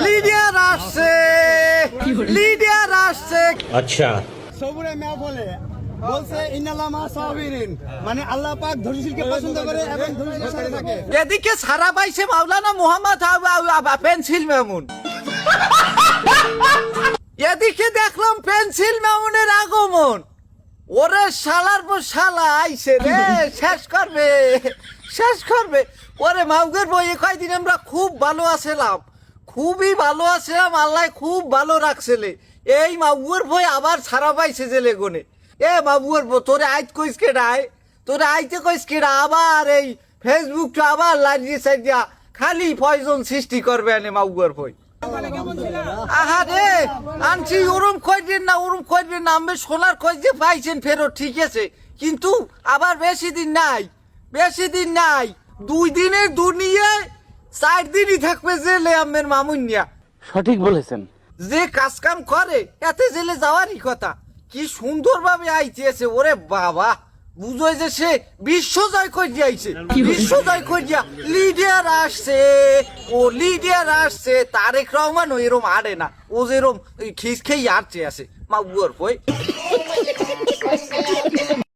লিডিয়ার আসছে, লিডিয়ার আসছে। আচ্ছা সবুরে মেয়া বলে বলছে ইন্নাল্লাহ মা সাবিরিন, মানে আল্লাহ পাক ধৈর্যশীলকে পছন্দ করে এবং ধৈর্যশীলের সাথে থাকে। এদিকে সারা পাইছে মাওলানা মোহাম্মদ পেন্সিল মামুন, এদিকে দেখলাম পেন্সিল মামুনের আগমন। ওরে শালার পর শালা আইছে রে, শেষ করবে শেষ করবে। ওরে মাউগের বই কয়দিন আমরা খুব ভালো আছিলাম, খুবই ভালো আছিলাম, আল্লাহ খুব ভালো রাখছিলে। এই মাউগের বই আবার ছাড়া পাইছে জেলে গনে। এ মাউগের বই তোরে আইত কইস কেডায়, তোরে আইতে কইস কেডা, আবার এই ফেসবুকটা আবার লাগিয়ে সাইডিয়া খালি পয়জন সৃষ্টি করবে এনে মাউগের বই। আহা রে আনছি, ওরম কইবেন না, ওরম কইবেন না। আমি সোনার কই যে পাইছেন ফেরত ঠিক আছে, কিন্তু আবার বেশি দিন নাই, বেশি দিন নাই। 2 দিনের দুনিয়ায় 4 দিনই থাকবে জেলে আমের মামুনিয়া। সঠিক বলেছেন। যে কাজ কাম করে এতে জেলে যাওয়ারই কথা। কি সুন্দর ভাবে আইতেছে, ওরে বাবা বুঝোই যে সে বিশ্ব জয় করে আইছে, বিশ্ব জয় করিয়া লিডিয়ার আসছে। ও লিডিয়ার আসছে, তারেক রহমান ও এরম আড়ে না, ও যেরম খিস খেয়ে আসছে আছে মা বুয়ার কই।